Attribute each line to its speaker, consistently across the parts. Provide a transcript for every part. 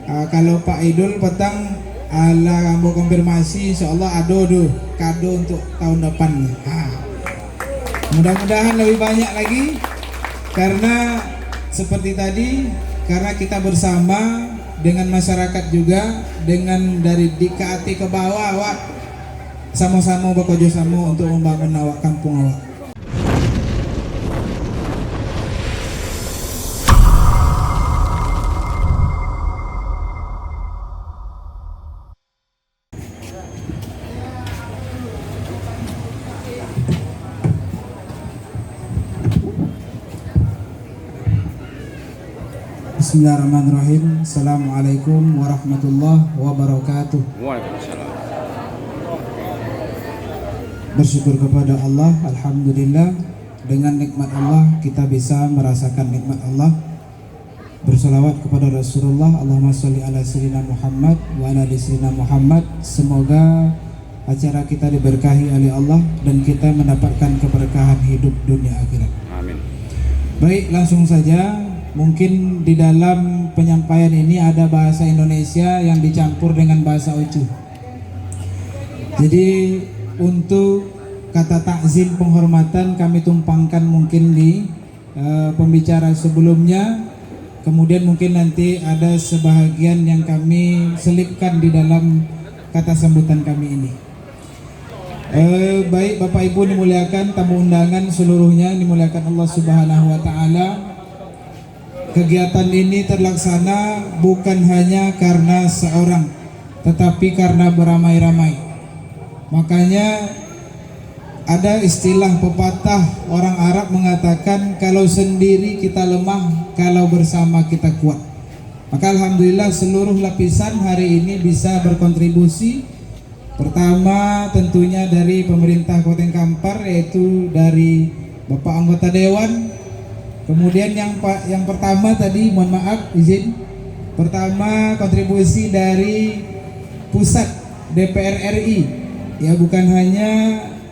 Speaker 1: Kalau Pak Idul petang ala ambo konfirmasi, insyaallah ada tuh kado untuk tahun depan. Mudah-mudahan lebih banyak lagi, karena seperti tadi, karena kita bersama dengan masyarakat juga, dengan dari DKAT ke bawah, awak sama-sama bekerja sama untuk membangun awak kampung awak. Bismillahirrahmanirrahim. Assalamualaikum warahmatullahi wabarakatuh.
Speaker 2: Waalaikumsalam.
Speaker 1: Bersyukur kepada Allah, alhamdulillah, dengan nikmat Allah kita bisa merasakan nikmat Allah. Bersolawat kepada Rasulullah, Allahumma sholli ala sayyidina Muhammad wa ala ali sayyidina Muhammad. Semoga acara kita diberkahi oleh Allah dan kita mendapatkan keberkahan hidup dunia akhirat.
Speaker 2: Amin.
Speaker 1: Baik, langsung saja. Mungkin di dalam penyampaian ini ada bahasa Indonesia yang dicampur dengan bahasa Ucuh. Jadi untuk kata takzim penghormatan kami tumpangkan mungkin di pembicara sebelumnya. Kemudian mungkin nanti ada sebahagian yang kami selipkan di dalam kata sambutan kami ini. Baik Bapak Ibu dimuliakan, tamu undangan seluruhnya dimuliakan Allah Subhanahu wa taala. Kegiatan ini terlaksana bukan hanya karena seorang, tetapi karena beramai-ramai. Makanya ada istilah pepatah orang Arab mengatakan, kalau sendiri kita lemah, kalau bersama kita kuat. Maka alhamdulillah seluruh lapisan hari ini bisa berkontribusi. Pertama tentunya dari pemerintah Kabupaten Kampar, yaitu dari Bapak anggota Dewan. Kemudian yang pertama tadi, mohon maaf izin, pertama kontribusi dari pusat DPR RI, ya bukan hanya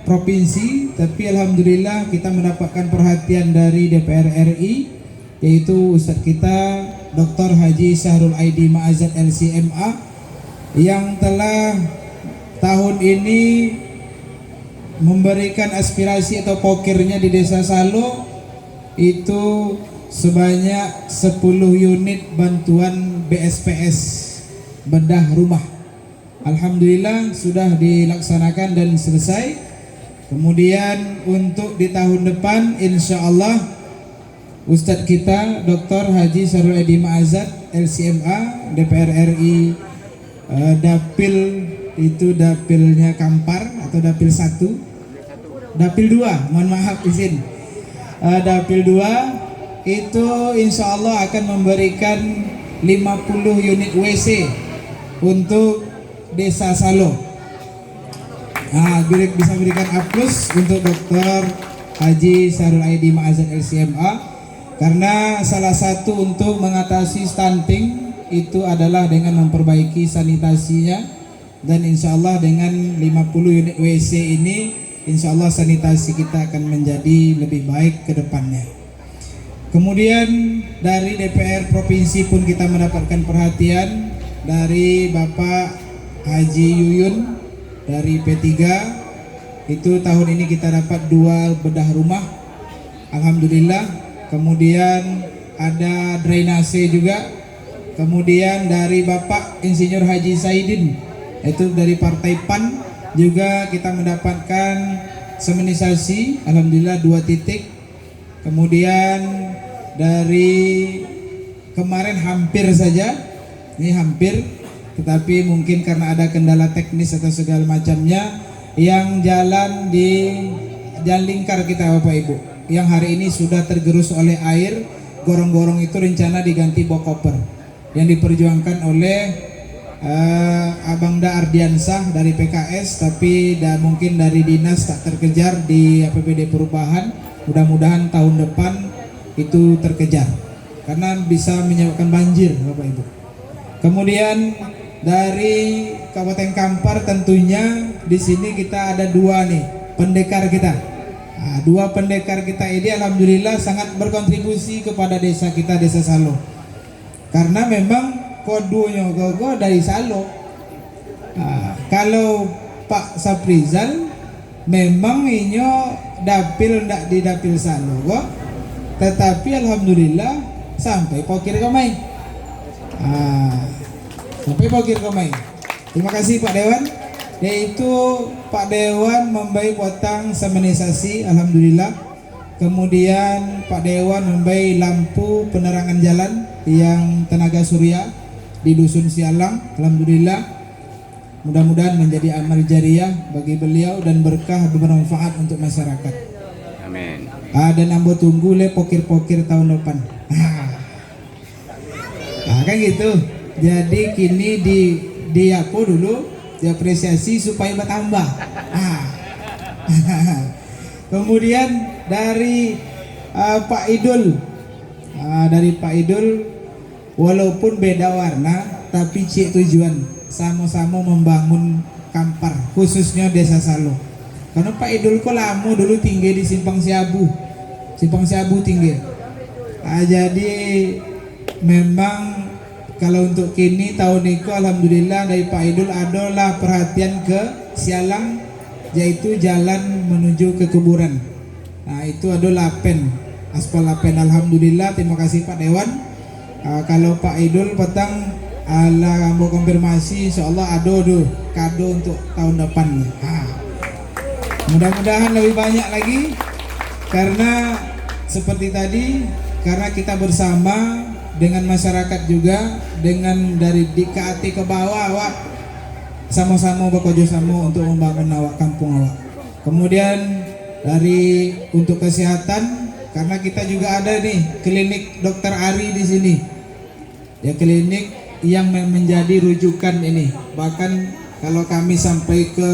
Speaker 1: provinsi, tapi alhamdulillah kita mendapatkan perhatian dari DPR RI, yaitu Ustadz kita Dr. Haji Syahrul Aidi Ma'azad LCMA, yang telah tahun ini memberikan aspirasi atau pokirnya di Desa Salo itu sebanyak 10 unit bantuan BSPS bedah rumah. Alhamdulillah sudah dilaksanakan dan selesai. Kemudian untuk di tahun depan insya Allah Ustadz kita Dr. Haji Syahrul Aidi Ma'azad LCMA DPR RI dapil itu dapilnya Kampar atau dapil 1, dapil 2, mohon maaf izin. Dapil 2 itu insya Allah akan memberikan 50 unit WC untuk Desa Salo. Bisa berikan aplaus untuk Dr. Haji Syahrul Aidi Ma'azad LCMA, karena salah satu untuk mengatasi stunting itu adalah dengan memperbaiki sanitasinya, dan insya Allah dengan 50 unit WC ini insya Allah sanitasi kita akan menjadi lebih baik ke depannya. Kemudian dari DPR Provinsi pun kita mendapatkan perhatian dari Bapak Haji Yuyun dari P3. Itu tahun ini kita dapat 2 bedah rumah, alhamdulillah. Kemudian ada drainase juga. Kemudian dari Bapak Insinyur Haji Saidin, itu dari Partai PAN, juga kita mendapatkan seminisasi, alhamdulillah 2 titik. Kemudian dari kemarin hampir saja, ini hampir, tetapi mungkin karena ada kendala teknis atau segala macamnya, yang jalan di jalan lingkar kita Bapak Ibu, yang hari ini sudah tergerus oleh air, gorong-gorong itu rencana diganti bokoper, yang diperjuangkan oleh Abang Da Ardiansah dari PKS, tapi mungkin dari dinas tak terkejar di APBD perubahan. Mudah-mudahan tahun depan itu terkejar, karena bisa menyebabkan banjir Bapak Ibu. Kemudian dari Kabupaten Kampar tentunya di sini kita ada 2 nih pendekar kita. 2 pendekar kita ini alhamdulillah sangat berkontribusi kepada desa kita, Desa Salo. Karena memang kodonya gogo dari Salo. Kalau Pak Saprizal memang inyo dapil ndak di dapil Salo kok, tetapi alhamdulillah sampai pokir komai. Sampai pokir komai. Terima kasih Pak Dewan. Yaitu Pak Dewan membayi potang semanisasi, alhamdulillah. Kemudian Pak Dewan membayi lampu penerangan jalan yang tenaga surya di Dusun Sialang, alhamdulillah. Mudah-mudahan menjadi amal jariah bagi beliau dan berkah bermanfaat untuk masyarakat.
Speaker 2: Amin.
Speaker 1: Dan ambo tunggu le pokir-pokir tahun depan. Kan gitu. Jadi kini di apa dulu diapresiasi supaya bertambah. Kemudian dari Pak Idul, walaupun beda warna tapi cik tujuan sama-sama membangun Kampar, khususnya Desa Salo. Karena Pak Idul kok lama dulu tinggal di Simpang Siabu tinggal. Jadi memang kalau untuk kini tahun ini alhamdulillah dari Pak Idul adalah perhatian ke Sialang, yaitu jalan menuju ke kuburan. Itu ada lapen, aspal lapen, alhamdulillah. Terima kasih Pak Dewan. Kalau Pak Idul petang ala ambo konfirmasi, insyaallah ada tuh kado untuk tahun depan. Mudah-mudahan lebih banyak lagi, karena seperti tadi, karena kita bersama dengan masyarakat juga, dengan dari di ke hati ke bawah awak sama-sama bekerja sama untuk membangun awak kampung awak. Kemudian dari untuk kesehatan, karena kita juga ada nih klinik Dokter Ari di sini. Ya, klinik yang menjadi rujukan ini. Bahkan kalau kami sampai ke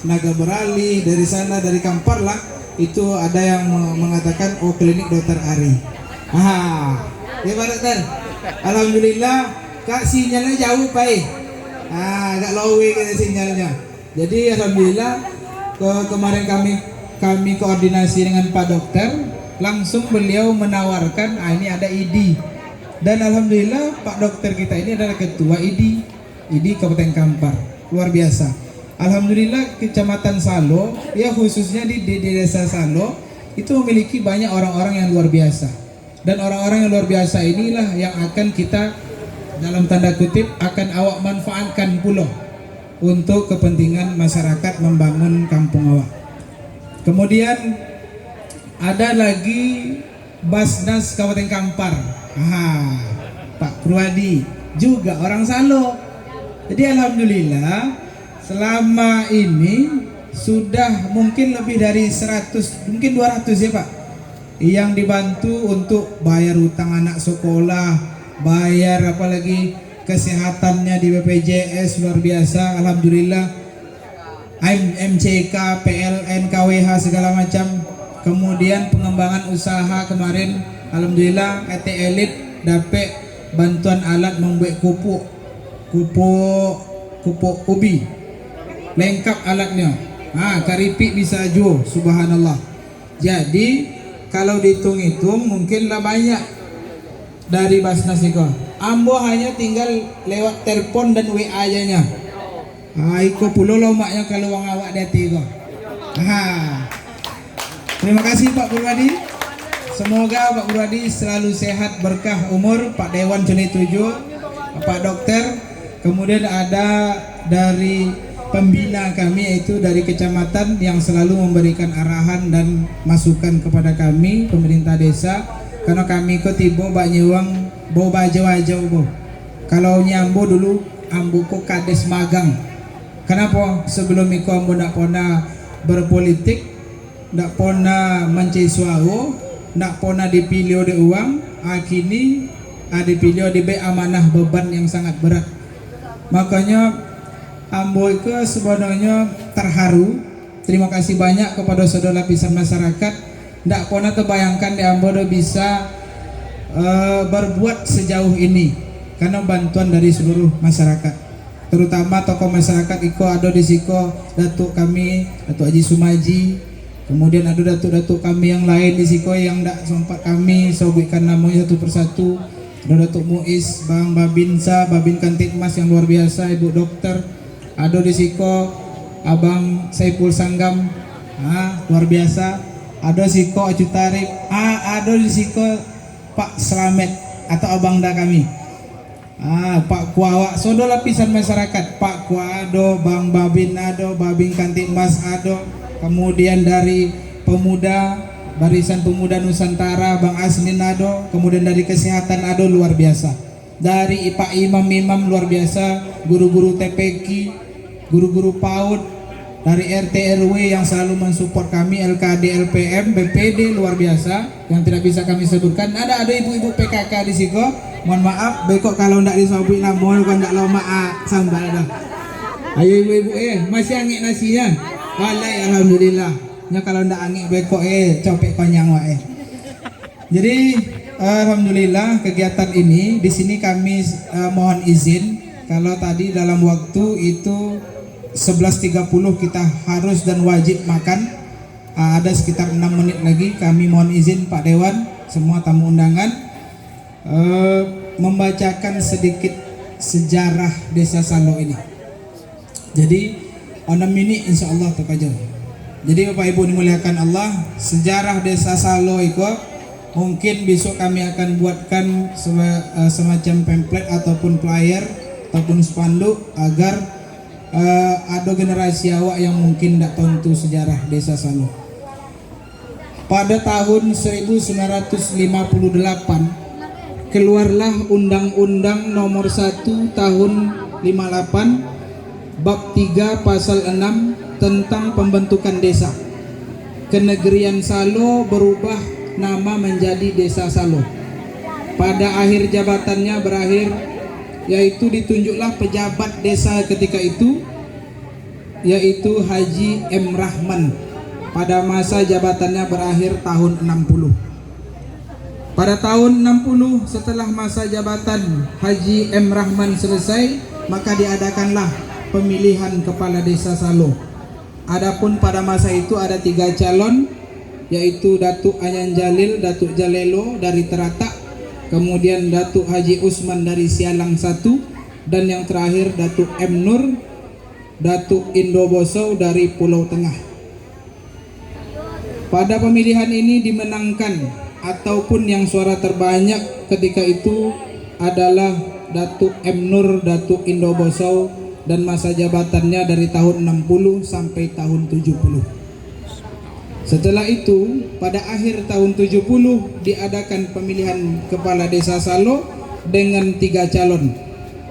Speaker 1: Naga Berali, dari sana dari Kampar lah, itu ada yang mengatakan oh klinik Dokter Ari. Ya Pak Dokter, alhamdulillah kak sinyalnya jauh Pak. Agak low gitu sinyalnya. Jadi alhamdulillah kemarin kami koordinasi dengan Pak Dokter, langsung beliau menawarkan ini ada ID. Dan alhamdulillah Pak Dokter kita ini adalah ketua ID Kabupaten Kampar. Luar biasa. Alhamdulillah Kecamatan Salo, ya khususnya di Desa Salo itu memiliki banyak orang-orang yang luar biasa. Dan orang-orang yang luar biasa inilah yang akan kita dalam tanda kutip akan awak manfaatkan pula untuk kepentingan masyarakat membangun kampung awak. Kemudian ada lagi Basnas Kabupaten Kampar. Pak Purwadi juga orang Salo. Jadi alhamdulillah selama ini sudah mungkin lebih dari 100, mungkin 200 ya Pak, yang dibantu untuk bayar utang anak sekolah, bayar apalagi kesehatannya di BPJS, luar biasa. Alhamdulillah MCK, PLN, KWH segala macam. Kemudian pengembangan usaha kemarin alhamdulillah ET Elit dapat bantuan alat membuat pupuk ubi, lengkap alatnya. Karipik bisa jual, subhanallah. Jadi kalau dihitung-hitung mungkinlah banyak dari Basnas itu. Ambo hanya tinggal lewat telepon dan WA aja-nya. Iko pulo lomaknya kalau wang awak dati ko. Terima kasih Pak Purwadi. Semoga Pak Purwadi selalu sehat, berkah umur. Pak Dewan Celi 7, Pak Dokter. Kemudian ada dari pembina kami, yaitu dari kecamatan yang selalu memberikan arahan dan masukan kepada kami pemerintah desa. Karena kami kok tiba banyuang bawa baju bo. Kalau nyambo dulu ambo kok kades magang. Kenapa? Sebelum itu ambo ndak pernah berpolitik, ndak pernah mencisuao, ndak pernah dipilih de uang. Kini dipilih di amanah beban yang sangat berat. Makanya ambo itu sebenarnya terharu. Terima kasih banyak kepada saudara lapisan masyarakat. Tidak pernah terbayangkan di ambo bisa berbuat sejauh ini karena bantuan dari seluruh masyarakat, terutama tokoh masyarakat Iko ada di siko, datuk kami, Datuk Haji Sumaji. Kemudian ada datuk-datuk kami yang lain di siko yang tidak sempat kami sebutkan namanya satu persatu. ada Datuk Muiz, Bang Babinsa, Babin Kantipmas yang luar biasa, Ibu Dokter, ada di siko Abang Saiful Sanggam, luar biasa, ada siko Acu Tarif, ada di siko Pak Slamet atau Abang Da kami, Pak Kuawa, sodo lapisan masyarakat, Pak Kuado, Bang Babin ado, Babin Kantipmas ado, kemudian dari pemuda Barisan Pemuda Nusantara Bang Asnin ado, kemudian dari kesehatan ado, luar biasa. Dari Pak Imam luar biasa, guru-guru TPQ, guru-guru PAUD, dari RT RW yang selalu mensupport kami, LKD, LPM, BPD luar biasa yang tidak bisa kami sebutkan. Ada ibu-ibu PKK di siko. Mohon maaf, bekok kalau ndak disobik namun kan ndak lama sambal dah. Ayo ibu-ibu masih angin nasinya. Walai alhamdulillah. Nya kalau ndak angin bekok copek konyang wae. Jadi alhamdulillah kegiatan ini di sini kami mohon izin kalau tadi dalam waktu itu 11.30 kita harus dan wajib makan. Ada sekitar 6 menit lagi, kami mohon izin Pak Dewan, semua tamu undangan membacakan sedikit sejarah Desa Salo ini. Jadi onam ini insya Allah terkajar. Jadi Bapak Ibu dimuliakan Allah, sejarah Desa Salo itu mungkin besok kami akan buatkan semacam pamflet ataupun flyer ataupun spanduk agar ada generasi awak yang mungkin tidak tahu itu sejarah Desa Salo. Pada tahun 1958 keluarlah Undang-Undang Nomor 1 Tahun 58 Bab 3 Pasal 6 tentang pembentukan desa. Kenegerian Salo berubah nama menjadi Desa Salo. Pada akhir jabatannya berakhir, yaitu ditunjuklah pejabat desa ketika itu, yaitu Haji M. Rahman. Pada masa jabatannya berakhir tahun 60. Pada tahun 60 setelah masa jabatan Haji M. Rahman selesai, maka diadakanlah pemilihan kepala desa Salo. Adapun pada masa itu ada 3 calon, yaitu Datuk Anyan Jalil, Datuk Jalelo dari Teratak, kemudian Datuk Haji Usman dari Sialang 1, dan yang terakhir Datuk M. Nur, Datuk Indoboso dari Pulau Tengah. Pada pemilihan ini dimenangkan ataupun yang suara terbanyak ketika itu adalah Datuk M. Nur, Datuk Indoboso, dan masa jabatannya dari tahun 60 sampai tahun 70. Setelah itu pada akhir tahun 70 diadakan pemilihan kepala desa Salo dengan 3 calon.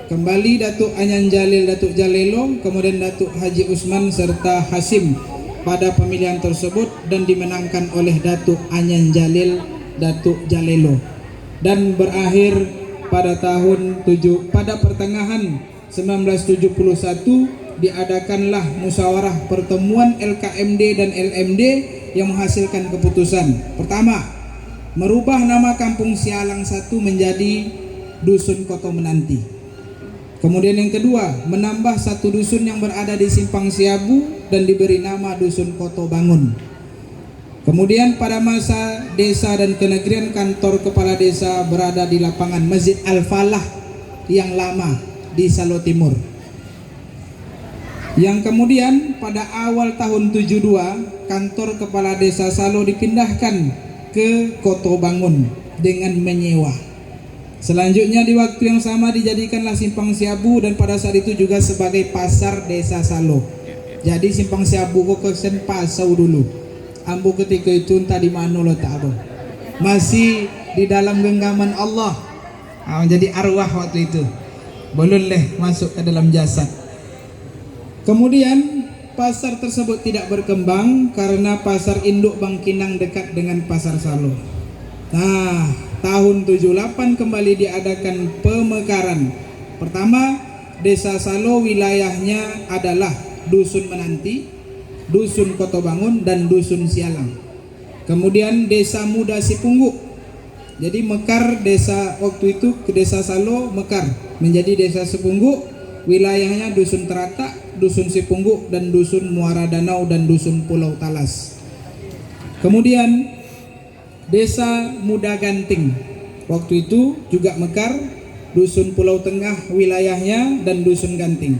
Speaker 1: Kembali Datuk Anyan Jalil, Datuk Jalelo, kemudian Datuk Haji Usman serta Hasim pada pemilihan tersebut, dan dimenangkan oleh Datuk Anyan Jalil, Datuk Jalelo, dan berakhir pada pertengahan 1971 diadakanlah musyawarah pertemuan LKMD dan LMD yang menghasilkan keputusan. Pertama, merubah nama Kampung Sialang 1 menjadi Dusun Koto Menanti. Kemudian yang kedua, menambah 1 dusun yang berada di Simpang Siabu dan diberi nama Dusun Koto Bangun. Kemudian pada masa desa dan kenegerian, kantor kepala desa berada di lapangan Masjid Al-Falah yang lama di Salo Timur. Yang kemudian pada awal tahun 72 kantor kepala desa Salo dipindahkan ke Koto Bangun dengan menyewa. Selanjutnya di waktu yang sama dijadikanlah Simpang Siabu, dan pada saat itu juga sebagai pasar desa Salo. Jadi Simpang Siabu kok kesen pasau dulu. Ambu ketika itu entah di mana lo tak ada. Masih di dalam genggaman Allah. Jadi arwah waktu itu. Belum masuk ke dalam jasad. Kemudian pasar tersebut tidak berkembang karena pasar induk Bangkinang dekat dengan pasar Salo. Tahun 78 kembali diadakan pemekaran. Pertama, Desa Salo wilayahnya adalah Dusun Menanti, Dusun Koto Bangun, dan Dusun Sialang. Kemudian Desa Muda Sipungguk. Jadi mekar desa waktu itu ke Desa Salo mekar menjadi Desa Sipungguk, wilayahnya Dusun Teratak, Dusun Sipungguk, dan Dusun Muara Danau, dan Dusun Pulau Talas. Kemudian Desa Muda Ganting. Waktu itu juga Mekar, Dusun Pulau Tengah wilayahnya, dan Dusun Ganting.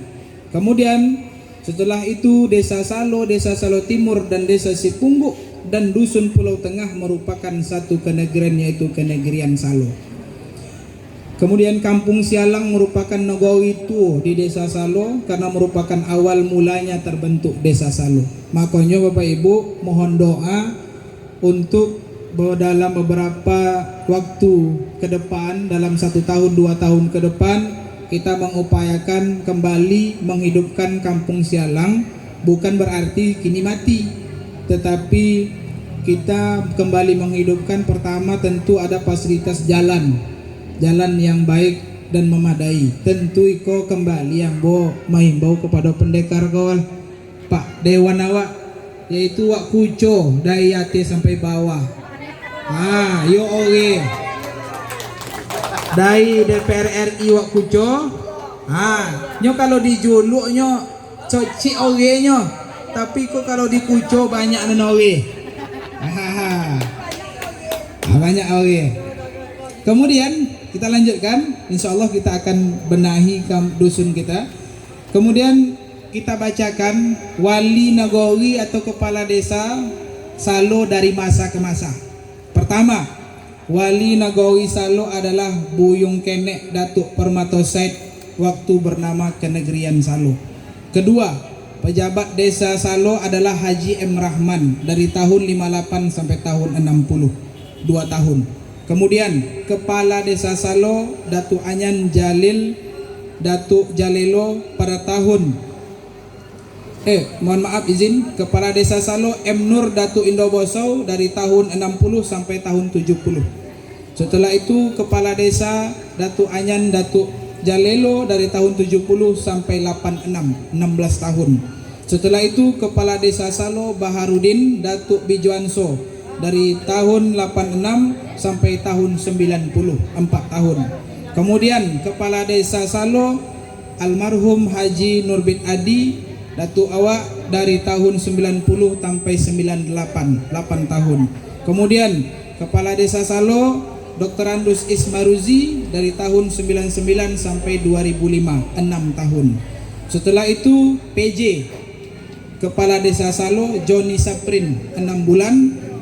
Speaker 1: Kemudian setelah itu Desa Salo, Desa Salo Timur, dan Desa Sipungguk dan Dusun Pulau Tengah merupakan satu kenegerian, yaitu Kenegerian Salo. Kemudian Kampung Sialang merupakan Nagawi Tuo di Desa Salo karena merupakan awal mulanya terbentuk Desa Salo. Makanya Bapak Ibu mohon doa untuk bahwa dalam beberapa waktu ke depan, dalam 1 tahun 2 tahun ke depan, kita mengupayakan kembali menghidupkan Kampung Sialang. Bukan berarti kini mati, tetapi kita kembali menghidupkan. Pertama tentu ada fasilitas jalan yang baik dan memadai. Tentu iko kembali yang mahimbau kepada pendekar kawal Pak Dewan awak, yaitu wak kuco dari atas sampai bawah. Yo oke dari DPR RI wak kuco. Nyo kalau dijuluk nyo coci oke nyo, tapi kok kalau di kuco banyak nenowe. Banyak oke. Kemudian kita lanjutkan, insya Allah kita akan benahi dusun kita. Kemudian kita bacakan wali nagawi atau kepala desa Salo dari masa ke masa. Pertama, wali nagawi Salo adalah Buyung Kenek Datuk Permatosaid waktu bernama Kenegerian Salo. Kedua, pejabat desa Salo adalah Haji M. Rahman dari tahun 58 sampai tahun 60, 2 tahun. Kemudian kepala desa Salo Datuk Anyan Jalil Datuk Jalelo pada tahun kepala desa Salo M. Nur Datuk Indobosau dari tahun 60 sampai tahun 70. Setelah itu kepala desa Datuk Anyan Datuk Jalelo dari tahun 70 sampai 86, 16 tahun. Setelah itu kepala desa Salo Baharudin Datuk Bijuanso dari tahun 86 sampai tahun 90, 4 tahun. Kemudian kepala desa Salo almarhum Haji Nurbin Adi Datuk Awak dari tahun 90 sampai 98, 8 tahun. Kemudian kepala desa Salo Dr. Andus Ismaruzi dari tahun 99 sampai 2005, 6 tahun. Setelah itu PJ kepala desa Salo Joni Saprin 6 bulan.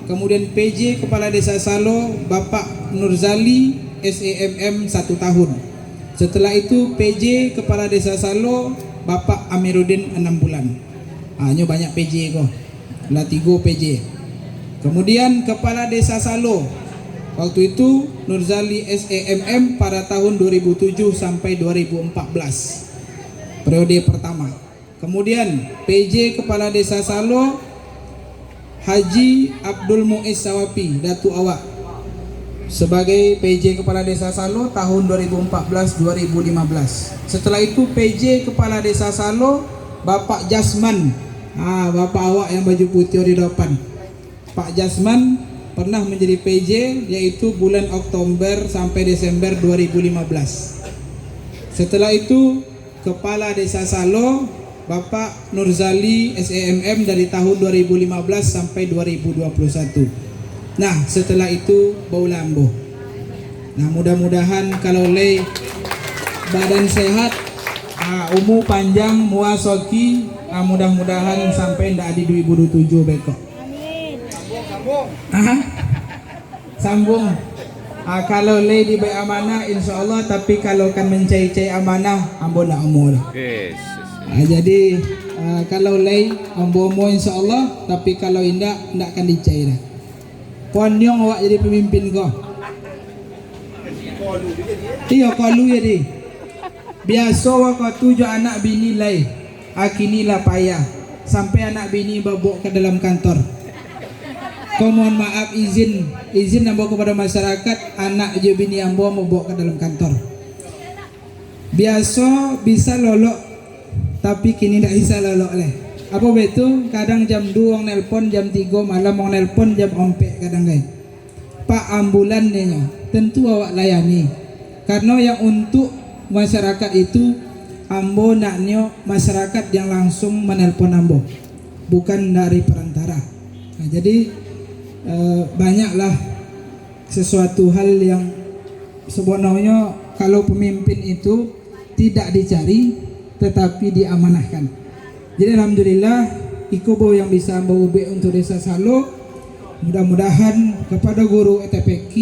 Speaker 1: Kemudian PJ kepala desa Salo Bapak Nurzali SEMM 1 tahun. Setelah itu PJ kepala desa Salo Bapak Amiruddin 6 bulan. Hanya banyak PJ kok. Lah 3 PJ. Kemudian kepala desa Salo waktu itu Nurzali SEMM pada tahun 2007 sampai 2014. Periode pertama. Kemudian PJ kepala desa Salo Haji Abdul Muiz Sawapi Datuk Awak sebagai PJ Kepala Desa Salo tahun 2014-2015. Setelah itu PJ Kepala Desa Salo Bapak Jasman, Bapak Awak yang baju putih di depan. Pak Jasman pernah menjadi PJ yaitu bulan Oktober sampai Desember 2015. Setelah itu Kepala Desa Salo Bapak Nurzali SEMM dari tahun 2015 sampai 2021. Nah setelah itu Baulambo. Nah mudah-mudahan kalau lay badan sehat, umur panjang, muasoki, mudah-mudahan sampai ndak di 2027 bekok. Sambung. Kalau lay di baik amanah insya Allah, tapi kalau kan mencai-cai amanah ambo nak umur. Yes. Jadi kalau lay ambo mau insya Allah, tapi kalau indak akan dicai dah. Ponyong awak jadi pemimpin kau. Iya kalu jadi. Biasa awak tujuh anak bini lay, akini lah payah sampai anak bini babok ke dalam kantor. Kau mohon maaf izin ambo kepada masyarakat, anak je bini ambo mau bawa ke dalam kantor. Biasa bisa lolok, tapi kini tidak bisa lolok leh. Apa betul? Kadang jam 2 orang nelpon, jam 3 malam orang nelpon, jam 4 kadang guys. Pak ambulan nih, tentu awak layani. Karena yang untuk masyarakat itu ambo naknya masyarakat yang langsung menelpon ambo, bukan dari perantara. Nah, jadi banyaklah sesuatu hal yang sebenarnya kalau pemimpin itu tidak dicari tetapi diamanahkan. Jadi alhamdulillah iko yang bisa membawa untuk desa Salo. Mudah-mudahan kepada guru ETPQ,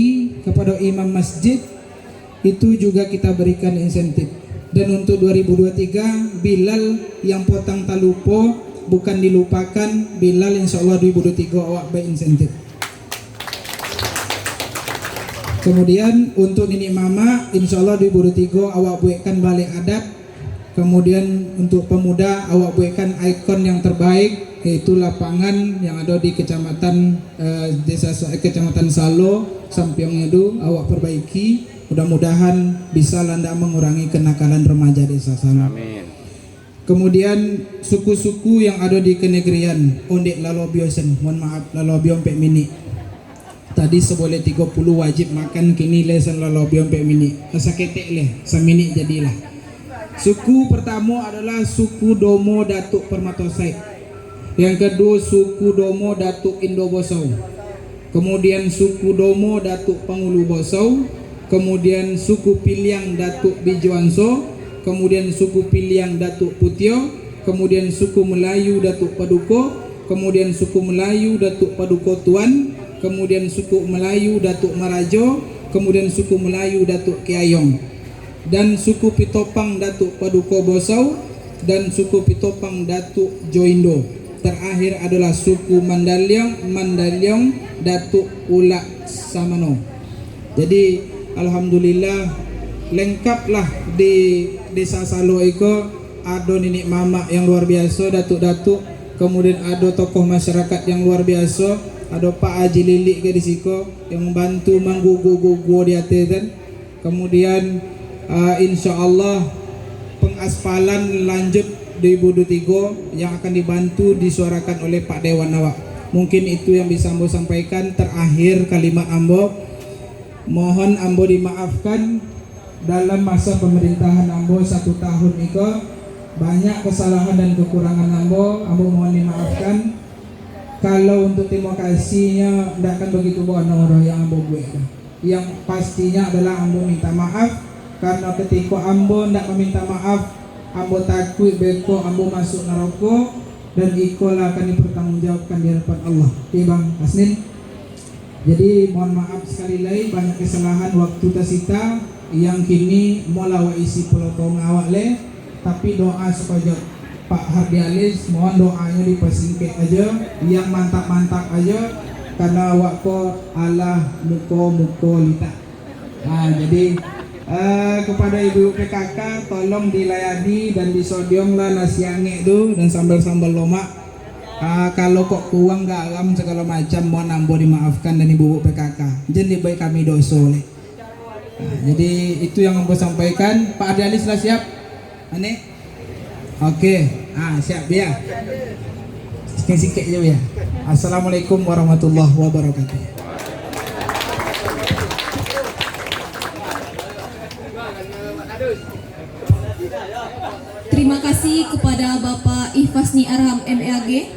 Speaker 1: kepada imam masjid itu juga kita berikan insentif. Dan untuk 2023 Bilal yang potang talupo bukan dilupakan, Bilal insyaallah 2023 awak baik insentif. Kemudian untuk Nini Mama insyaallah 2023 awak buatkan balik adat. Kemudian untuk pemuda awak buatkan ikon yang terbaik, yaitu lapangan yang ada di kecamatan kecamatan Salo Sampiong Edu, awak perbaiki. Mudah-mudahan bisa landa mengurangi kenakalan remaja desa Salo.
Speaker 2: Amin.
Speaker 1: Kemudian suku-suku yang ada di kenegerian Ondek Lalobiosen, mohon maaf Lalobion Pek Mini. Tadi seboleh 30 wajib makan, kini lesan Lalobion Pek Mini. Asa ketek leh, samini jadilah. Suku pertama adalah suku Domo Datuk Permatosai. Yang kedua suku Domo Datuk Indobosau. Kemudian suku Domo Datuk Pangulu Bosau. Kemudian suku Piliang Datuk Bijoanso. Kemudian suku Piliang Datuk Putio. Kemudian suku Melayu Datuk Paduko. Kemudian suku Melayu Datuk Paduko Tuan. Kemudian suku Melayu Datuk Marajo. Kemudian suku Melayu Datuk Kiayong. Dan suku Pitopang Datuk Paduko Bosau. Dan suku Pitopang Datuk Joindo. Terakhir adalah suku Mandalyong Datuk Ulak Samano. Jadi alhamdulillah lengkaplah di desa Salo iko. Ada nenek mama yang luar biasa, datuk-datuk. Kemudian ada tokoh masyarakat yang luar biasa. Ada Pak Haji Lilik ke di siko yang membantu menggugu-gugu di atas kan. Kemudian insya Allah pengaspalan lanjut 2023 yang akan dibantu disuarakan oleh Pak Dewan Awak. Mungkin itu yang bisa Ambo sampaikan. Terakhir kalimat Ambo, mohon Ambo dimaafkan dalam masa pemerintahan Ambo 1 tahun itu banyak kesalahan dan kekurangan Ambo mohon dimaafkan. Kalau untuk terima kasihnya tidak akan begitu banyak yang Ambo buat. Yang pastinya adalah Ambo minta maaf karena ketika Ambo tidak meminta maaf, Ambo takut beko Ambo masuk neraka dan ikolah akan dipertanggungjawabkan di hadapan Allah. Oke Bang Asnin. Jadi mohon maaf sekali lagi banyak kesalahan waktu tasita yang kini mula wa isi pelotong awak le, tapi doa supaya Pak Hardi Alis mohon doanya dipasingke aja yang mantap-mantap aja karena awak ko Allah muko lita. Nah, jadi kepada ibu PKK tolong dilayani dan disodium lah nasi ange itu dan sambal-sambal lomak. Kalau kok kurang garam segala macam mohon Ambo dimaafkan dan ibu PKK. Jadi baik kami dosa oleh. Jadi itu yang Ambo sampaikan. Pak Adi sudah siap? Ane? Oke. Siap ya. Sikit-sikit aja ya. Assalamualaikum warahmatullahi wabarakatuh.
Speaker 3: Terima kasih kepada Bapak Ihfasni Arham MEAG